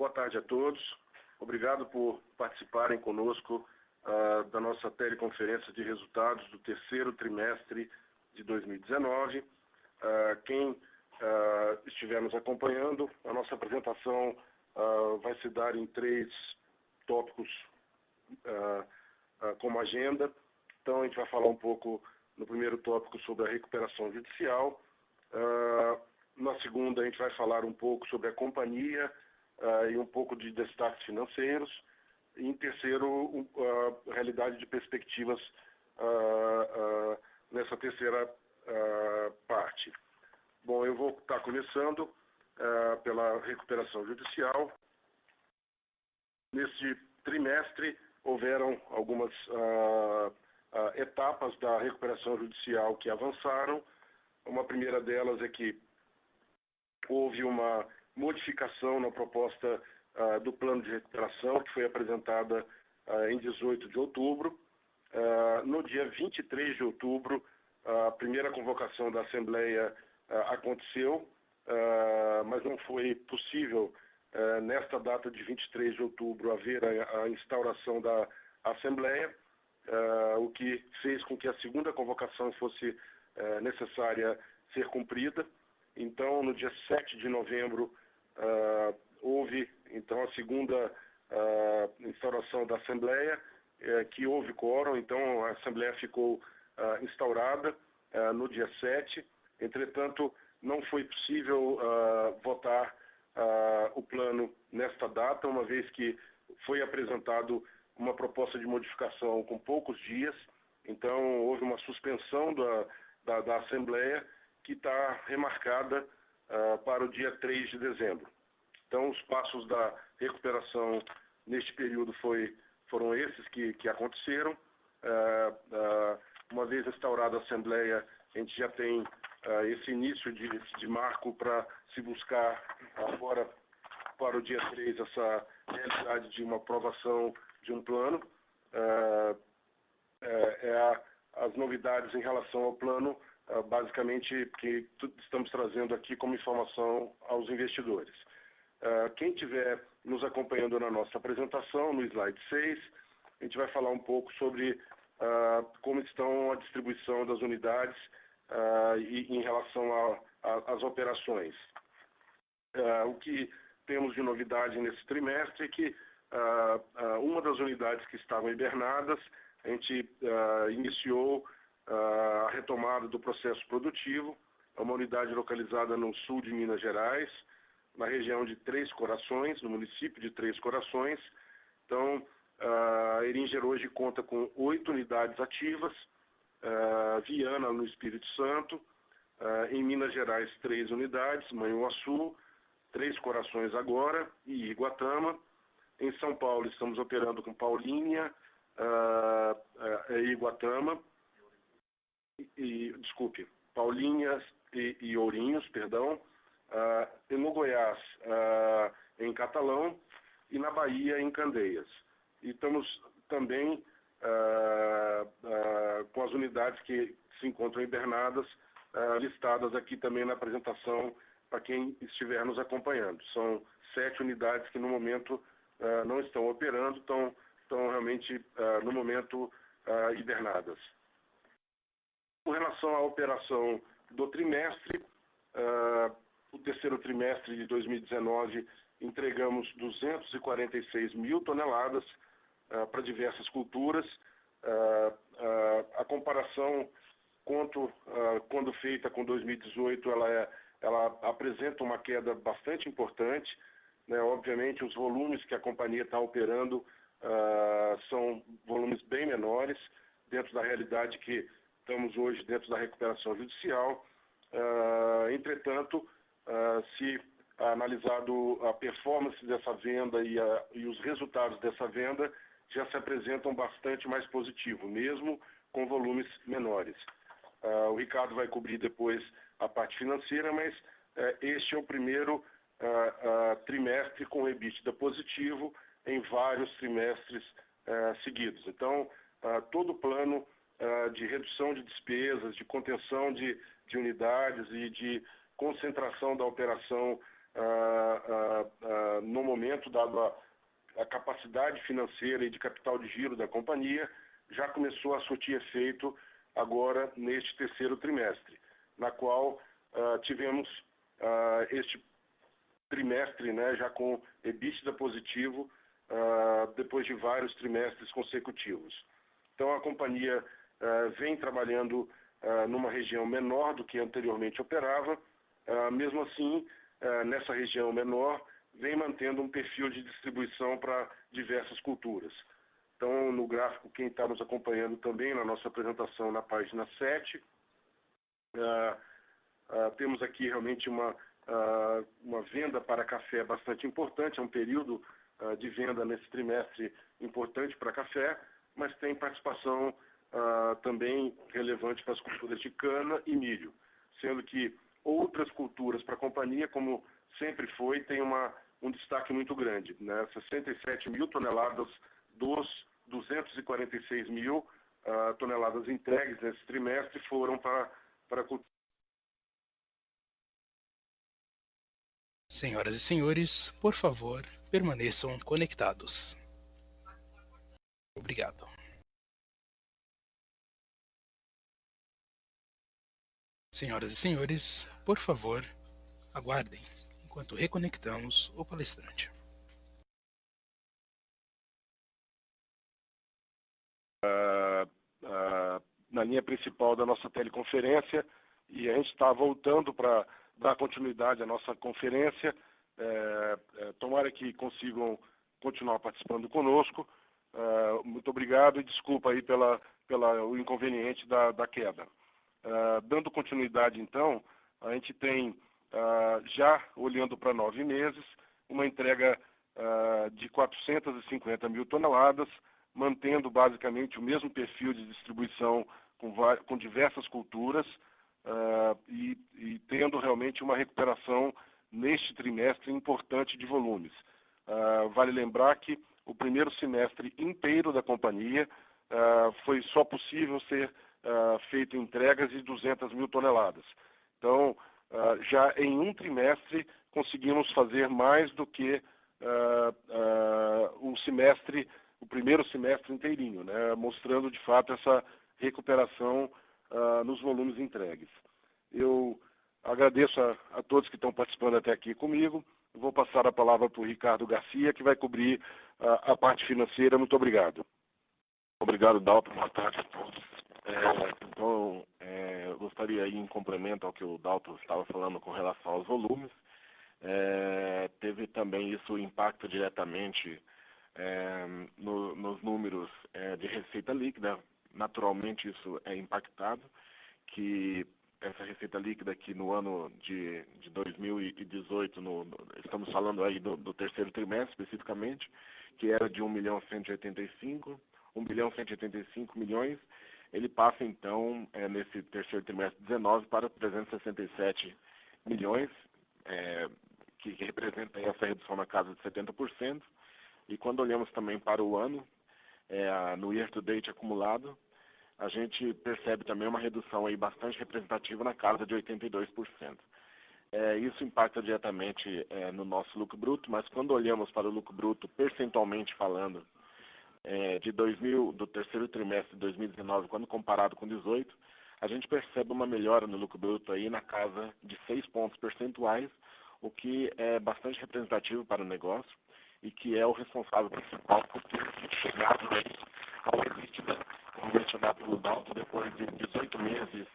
Boa tarde a todos. Obrigado por participarem conosco da nossa teleconferência de resultados do terceiro trimestre de 2019. Quem estiver nos acompanhando, a nossa apresentação vai se dar em 3 tópicos como agenda. Então, a gente vai falar um pouco no primeiro tópico sobre a recuperação judicial. Na segunda, a gente vai falar um pouco sobre a companhia e um pouco de destaques financeiros. E em terceiro, a realidade de perspectivas nessa terceira parte. Bom, eu vou estar começando pela recuperação judicial. Neste trimestre, houveram algumas etapas da recuperação judicial que avançaram. Uma primeira delas é que houve uma modificação na proposta do plano de recuperação, que foi apresentada em 18 de outubro. No dia 23 de outubro, a primeira convocação da Assembleia aconteceu, mas não foi possível, nesta data de 23 de outubro, haver a instauração da Assembleia, o que fez com que a segunda convocação fosse necessária ser cumprida. Então, no dia 7 de novembro, houve então a segunda instauração da Assembleia, que houve quórum. Então a Assembleia ficou instaurada no dia 7. Entretanto, não foi possível votar o plano nesta data, uma vez que foi apresentado uma proposta de modificação com poucos dias. Então houve uma suspensão da Assembleia, que está remarcada para o dia 3 de dezembro. Então, os passos da recuperação neste período foram esses que aconteceram. Uma vez instaurada a Assembleia, a gente já tem esse início de marco para se buscar agora, para o dia 3, essa realidade de uma aprovação de um plano. As novidades em relação ao plano, basicamente, que estamos trazendo aqui como informação aos investidores. Quem estiver nos acompanhando na nossa apresentação, no slide 6, a gente vai falar um pouco sobre como estão a distribuição das unidades e em relação às operações. O que temos de novidade nesse trimestre é que uma das unidades que estavam hibernadas, a gente iniciou a retomada do processo produtivo. É uma unidade localizada no sul de Minas Gerais, na região de Três Corações, no município de Três Corações. Então, a Eringer hoje conta com 8 unidades ativas, Viana, no Espírito Santo, em Minas Gerais 3 unidades, Manhuaçu, Três Corações agora e Iguatama. Em São Paulo estamos operando com Paulínia e Iguatama, Paulinhas e Ourinhos, perdão. No Goiás, em Catalão, e na Bahia, em Candeias. E estamos também com as unidades que se encontram hibernadas, listadas aqui também na apresentação para quem estiver nos acompanhando. São 7 unidades que no momento não estão operando, estão realmente no momento hibernadas. Com relação à operação do trimestre, o terceiro trimestre de 2019, entregamos 246 mil toneladas para diversas culturas. A comparação, quando feita com 2018, ela apresenta uma queda bastante importante, né? Obviamente, os volumes que a companhia está operando são volumes bem menores, dentro da realidade que estamos hoje dentro da recuperação judicial. Entretanto, se analisado a performance dessa venda e os resultados dessa venda, já se apresentam bastante mais positivo, mesmo com volumes menores. O Ricardo vai cobrir depois a parte financeira, mas este é o primeiro trimestre com EBITDA positivo em vários trimestres seguidos. Então, todo o plano de redução de despesas, de contenção de unidades e de concentração da operação no momento, dado a capacidade financeira e de capital de giro da companhia, já começou a surtir efeito agora neste terceiro trimestre, na qual tivemos este trimestre, né, já com EBITDA positivo, depois de vários trimestres consecutivos. Então, a companhia vem trabalhando numa região menor do que anteriormente operava, mesmo assim, nessa região menor, vem mantendo um perfil de distribuição para diversas culturas. Então, no gráfico, quem está nos acompanhando também na nossa apresentação na página 7, temos aqui realmente uma venda para café bastante importante, é um período de venda nesse trimestre importante para café, mas tem participação também relevante para as culturas de cana e milho, sendo que outras culturas para a companhia, como sempre foi, tem um destaque muito grande, né? 67 mil toneladas dos 246 mil toneladas entregues nesse trimestre foram para a cultura. Senhoras e senhores, por favor, permaneçam conectados. Obrigado. Senhoras e senhores, por favor, aguardem enquanto reconectamos o palestrante. Na linha principal da nossa teleconferência, e a gente está voltando para dar continuidade à nossa conferência. Tomara que consigam continuar participando conosco. Muito obrigado e desculpa aí pelo inconveniente da queda. Dando continuidade, então, a gente tem, já olhando para 9 meses, uma entrega de 450 mil toneladas, mantendo basicamente o mesmo perfil de distribuição com diversas culturas e tendo realmente uma recuperação neste trimestre importante de volumes. Vale lembrar que o primeiro semestre inteiro da companhia foi só possível ser feito entregas de 200 mil toneladas. Então, já em um trimestre, conseguimos fazer mais do que o primeiro semestre inteirinho, né? Mostrando, de fato, essa recuperação nos volumes entregues. Eu agradeço a todos que estão participando até aqui comigo. Eu vou passar a palavra para o Ricardo Garcia, que vai cobrir a parte financeira. Muito obrigado. Obrigado, Dalton. Boa tarde a todos. Eu gostaria aí, em complemento ao que o Dalton estava falando com relação aos volumes, teve também isso impacto diretamente nos números de receita líquida. Naturalmente, isso é impactado, que essa receita líquida aqui no ano de 2018, estamos falando aí do terceiro trimestre especificamente, que era de 1.185 milhões, ele passa então nesse terceiro trimestre 19 para 367 milhões, que representa aí essa redução na casa de 70%. E quando olhamos também para o ano, no year to date acumulado, a gente percebe também uma redução aí bastante representativa na casa de 82%. Isso impacta diretamente no nosso lucro bruto, mas quando olhamos para o lucro bruto percentualmente falando, do terceiro trimestre de 2019, quando comparado com 2018, a gente percebe uma melhora no lucro bruto aí na casa de 6 pontos percentuais, o que é bastante representativo para o negócio e que é o responsável principal por ter chegado aí ao EBITDA, como mencionado pelo Dalton, depois de 18 meses,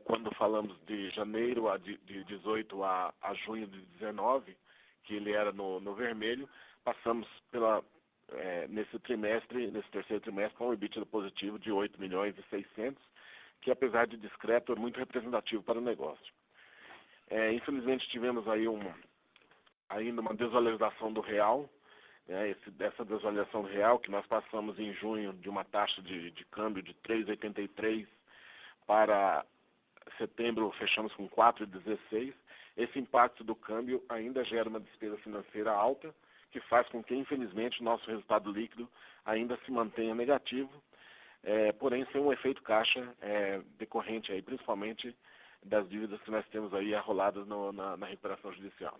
quando falamos de janeiro de 18 a junho de 19, que ele era no vermelho, passamos nesse terceiro trimestre, com um EBITDA positivo de 8 milhões e 600, que apesar de discreto, é muito representativo para o negócio. Infelizmente tivemos aí ainda uma desvalorização do real, essa desvalorização do real, que nós passamos em junho de uma taxa de câmbio de 3,83 para setembro fechamos com 4,16. Esse impacto do câmbio ainda gera uma despesa financeira alta, que faz com que, infelizmente, o nosso resultado líquido ainda se mantenha negativo, porém sem um efeito caixa decorrente aí, principalmente das dívidas que nós temos aí arroladas na recuperação judicial.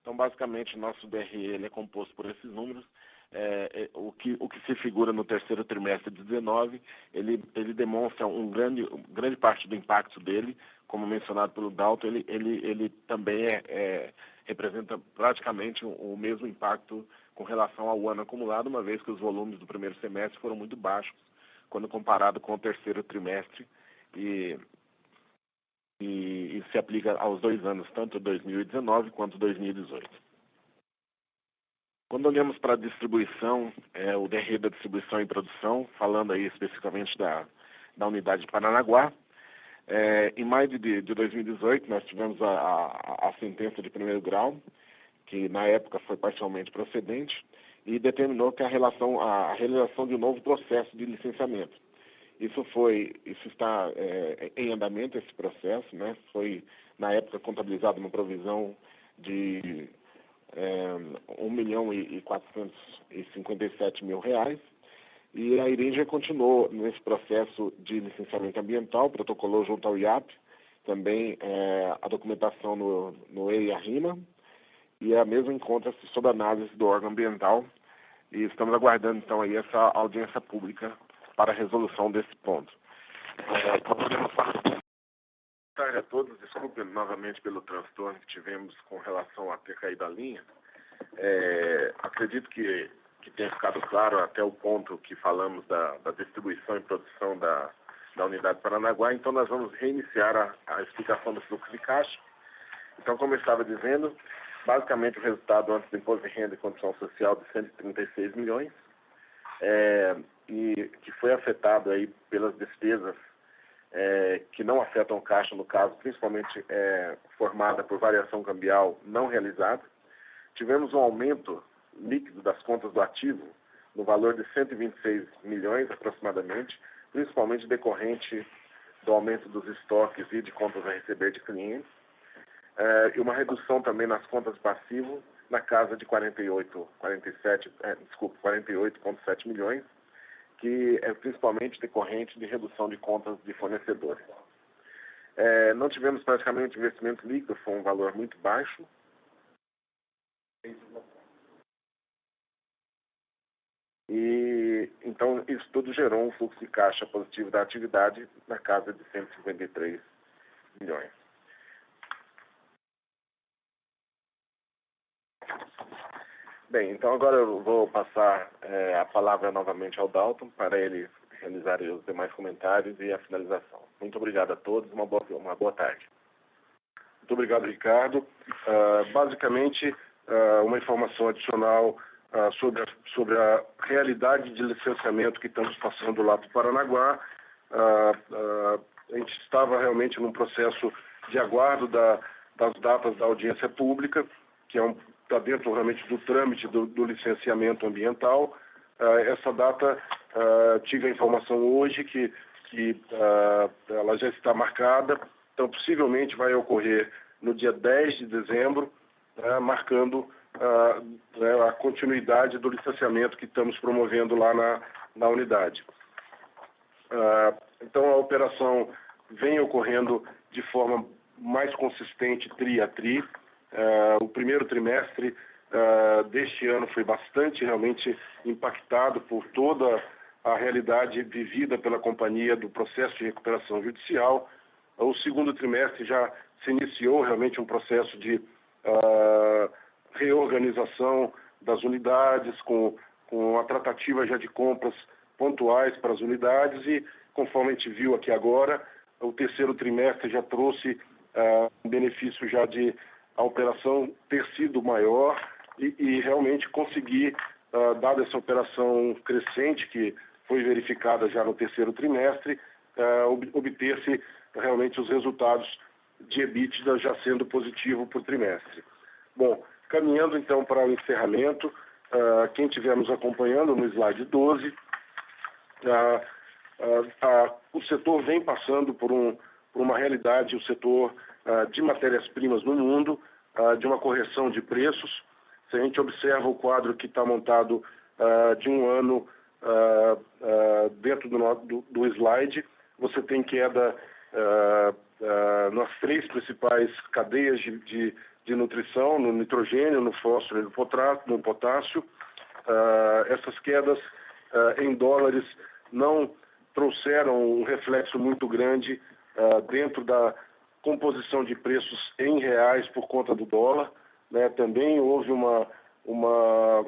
Então, basicamente, nosso DRE ele é composto por esses números. O que se figura no terceiro trimestre de 19, ele demonstra grande parte do impacto dele, como mencionado pelo Dalton, ele também representa praticamente o mesmo impacto com relação ao ano acumulado, uma vez que os volumes do primeiro semestre foram muito baixos, quando comparado com o terceiro trimestre, e se aplica aos 2 anos, tanto 2019 quanto 2018. Quando olhamos para a distribuição, o DRE da distribuição e produção, falando aí especificamente da unidade de Paranaguá, em maio de 2018, nós tivemos a sentença de primeiro grau, que na época foi parcialmente procedente, e determinou que a realização de um novo processo de licenciamento. Isso está em andamento, esse processo, né? Foi, na época, contabilizado uma provisão de R$1.457.000, e a IRINGEA continuou nesse processo de licenciamento ambiental, protocolou junto ao IAP, também a documentação no EIA-RIMA, e a mesma encontra-se sob análise do órgão ambiental, e estamos aguardando, então, aí essa audiência pública para a resolução desse ponto. Boa tarde a todos, desculpem novamente pelo transtorno que tivemos com relação a ter caído a linha. Acredito que tenha ficado claro até o ponto que falamos da distribuição e produção da unidade Paranaguá, então nós vamos reiniciar a explicação do fluxo de caixa. Então, como eu estava dizendo, basicamente o resultado antes do imposto de renda e condição social de 136 milhões, e que foi afetado aí pelas despesas que não afetam o caixa, no caso, principalmente formada por variação cambial não realizada. Tivemos um aumento líquido das contas do ativo no valor de 126 milhões aproximadamente, principalmente decorrente do aumento dos estoques e de contas a receber de clientes, e uma redução também nas contas de passivo na casa de 48,7 milhões, que é principalmente decorrente de redução de contas de fornecedores. Não tivemos praticamente investimento líquido, foi um valor muito baixo. E então isso tudo gerou um fluxo de caixa positivo da atividade na casa de 153 milhões. Bem, então agora eu vou passar a palavra novamente ao Dalton para ele realizar os demais comentários e a finalização. Muito obrigado a todos, uma boa tarde. Muito obrigado, Ricardo. Basicamente, uma informação adicional sobre a realidade de licenciamento que estamos passando lá para o Paranaguá. A gente estava realmente num processo de aguardo das datas da audiência pública, que está dentro realmente do trâmite do licenciamento ambiental. Essa data, tive a informação hoje que ela já está marcada, então possivelmente vai ocorrer no dia 10 de dezembro, marcando a continuidade do licenciamento que estamos promovendo lá na unidade. Então a operação vem ocorrendo de forma mais consistente tri a tri. O primeiro trimestre deste ano foi bastante realmente impactado por toda a realidade vivida pela companhia do processo de recuperação judicial. O segundo trimestre já se iniciou realmente um processo de reorganização das unidades, com a tratativa já de compras pontuais para as unidades, e conforme a gente viu aqui agora, o terceiro trimestre já trouxe um benefício já de a operação ter sido maior e realmente conseguir, dada essa operação crescente que foi verificada já no terceiro trimestre, obter-se realmente os resultados de EBITDA já sendo positivo por trimestre. Bom, caminhando então para o encerramento, quem estiver nos acompanhando no slide 12, o setor vem passando por uma realidade, o setor de matérias-primas no mundo, de uma correção de preços. Se a gente observa o quadro que está montado de um ano dentro do slide, você tem queda nas três principais cadeias de de nutrição, no nitrogênio, no fósforo e no potássio. Essas quedas em dólares não trouxeram um reflexo muito grande dentro da composição de preços em reais por conta do dólar, né? Também houve uma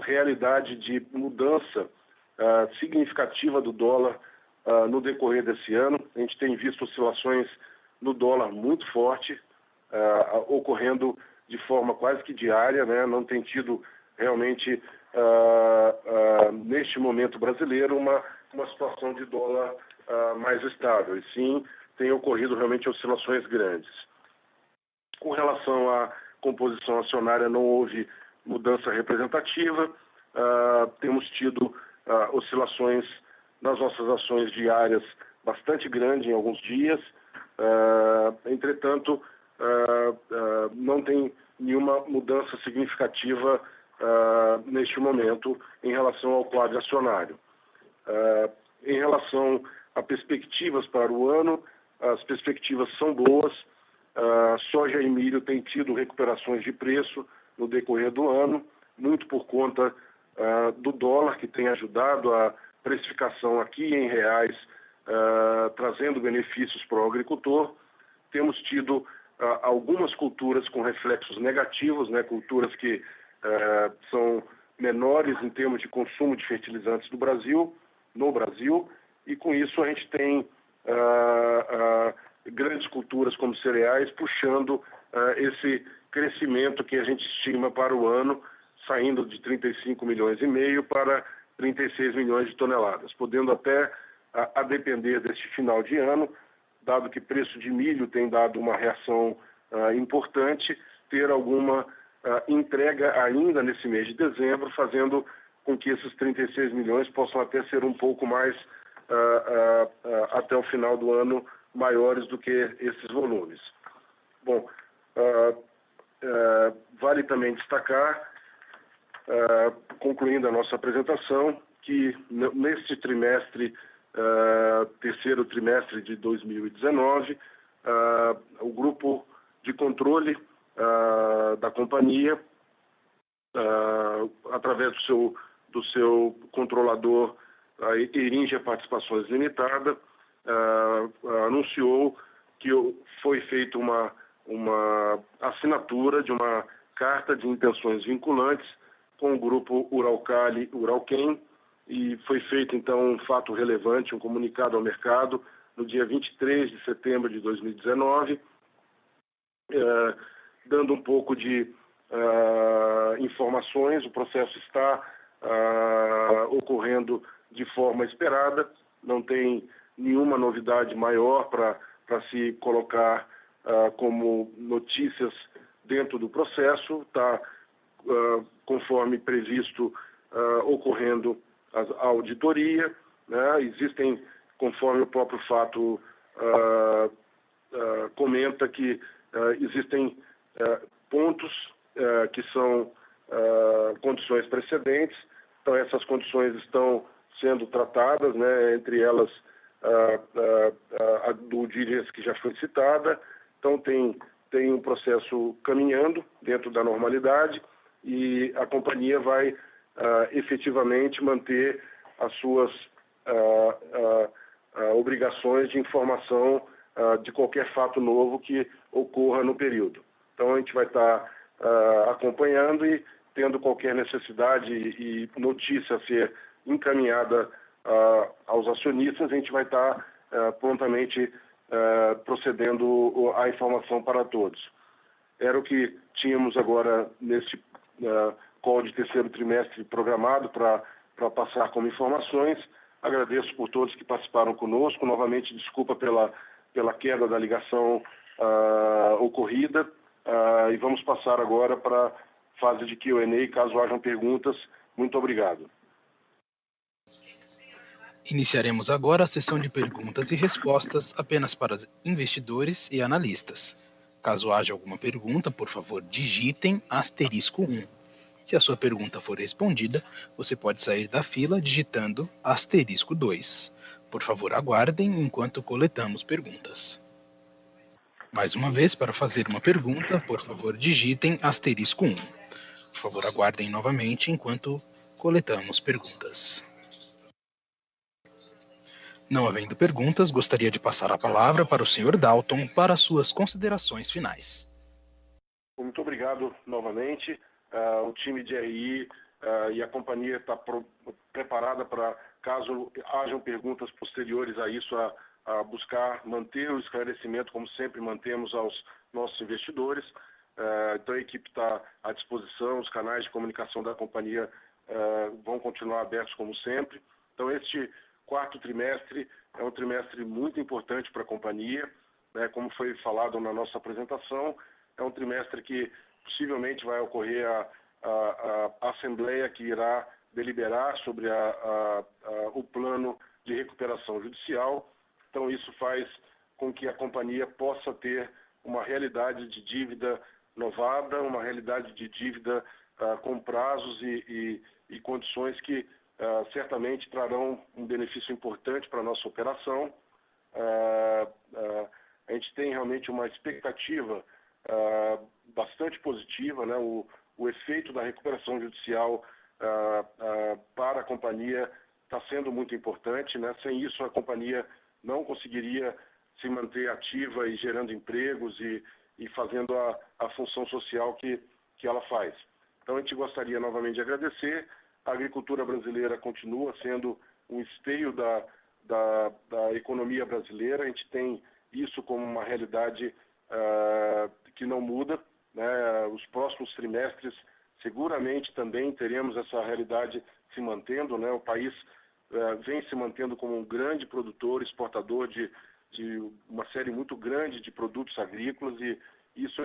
realidade de mudança significativa do dólar no decorrer desse ano. A gente tem visto oscilações no dólar muito forte, ocorrendo de forma quase que diária, né? Não tem tido realmente, neste momento brasileiro, uma situação de dólar mais estável. E sim, tem ocorrido realmente oscilações grandes. Com relação à composição acionária, não houve mudança representativa. Temos tido oscilações nas nossas ações diárias bastante grandes em alguns dias. Entretanto, não tem nenhuma mudança significativa neste momento em relação ao quadro acionário. Em relação a perspectivas para o ano, as perspectivas são boas. Soja e milho têm tido recuperações de preço no decorrer do ano, muito por conta do dólar, que tem ajudado a precificação aqui em reais, trazendo benefícios para o agricultor. Temos tido algumas culturas com reflexos negativos, né, culturas que são menores em termos de consumo de fertilizantes no Brasil, e com isso a gente tem grandes culturas como cereais puxando esse crescimento que a gente estima para o ano, saindo de 35 milhões e meio para 36 milhões de toneladas, podendo até, a depender deste final de ano, dado que preço de milho tem dado uma reação importante, ter alguma entrega ainda nesse mês de dezembro, fazendo com que esses 36 milhões possam até ser um pouco mais, até o final do ano, maiores do que esses volumes. Bom, vale também destacar, concluindo a nossa apresentação, que neste trimestre, terceiro trimestre de 2019, o grupo de controle da companhia, através do seu controlador, a Eringia Participações Limitada, anunciou que foi feita uma assinatura de uma carta de intenções vinculantes com o grupo Uralkali Uralkem, e foi feito então um fato relevante, um comunicado ao mercado no dia 23 de setembro de 2019, dando um pouco de informações. O processo está ocorrendo de forma esperada, não tem nenhuma novidade maior para se colocar como notícias dentro do processo. Está, conforme previsto, ocorrendo a auditoria, né? Existem, conforme o próprio fato comenta, que existem pontos que são condições precedentes. Então, essas condições estão sendo tratadas, né? Entre elas a do diligence que já foi citada. Então, tem um processo caminhando dentro da normalidade, e a companhia vai efetivamente manter as suas obrigações de informação de qualquer fato novo que ocorra no período. Então, a gente vai estar acompanhando, e tendo qualquer necessidade e notícia a ser encaminhada aos acionistas, a gente vai estar prontamente procedendo à informação para todos. Era o que tínhamos agora neste call de terceiro trimestre programado para passar como informações. Agradeço por todos que participaram conosco. Novamente, desculpa pela queda da ligação ocorrida, e vamos passar agora para a fase de Q&A, caso hajam perguntas. Muito obrigado. Iniciaremos agora a sessão de perguntas e respostas apenas para investidores e analistas. Caso haja alguma pergunta, por favor, digitem *1. Se a sua pergunta for respondida, você pode sair da fila digitando *2. Por favor, aguardem enquanto coletamos perguntas. Mais uma vez, para fazer uma pergunta, por favor, digitem *1. Por favor, aguardem novamente enquanto coletamos perguntas. Não havendo perguntas, gostaria de passar a palavra para o Sr. Dalton para suas considerações finais. Muito obrigado novamente. O time de RI e a companhia está preparada para, caso hajam perguntas posteriores a isso, a buscar manter o esclarecimento, como sempre mantemos aos nossos investidores. Então a equipe está à disposição, os canais de comunicação da companhia vão continuar abertos como sempre. Então este quarto trimestre é um trimestre muito importante para a companhia, né? Como foi falado na nossa apresentação, é um trimestre que possivelmente vai ocorrer a assembleia que irá deliberar sobre o plano de recuperação judicial. Então isso faz com que a companhia possa ter uma realidade de dívida novada, uma realidade de dívida com prazos e condições que certamente trarão um benefício importante para a nossa operação. A gente tem realmente uma expectativa bastante positiva, né? O efeito da recuperação judicial para a companhia está sendo muito importante, né? Sem isso, a companhia não conseguiria se manter ativa e gerando empregos e fazendo a função social que ela faz. Então, a gente gostaria novamente de agradecer. A agricultura brasileira continua sendo um esteio da economia brasileira. A gente tem isso como uma realidade que não muda, né? Os próximos trimestres, seguramente também teremos essa realidade se mantendo, né? O país vem se mantendo como um grande produtor, exportador de uma série muito grande de produtos agrícolas, e isso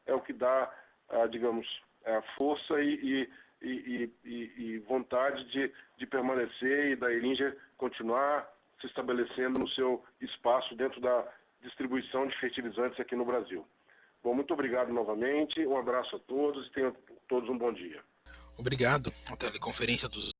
é o que dá, digamos, força e vontade de permanecer e da Eringia continuar se estabelecendo no seu espaço dentro da distribuição de fertilizantes aqui no Brasil. Bom, muito obrigado novamente, um abraço a todos e tenham todos um bom dia. Obrigado. A teleconferência dos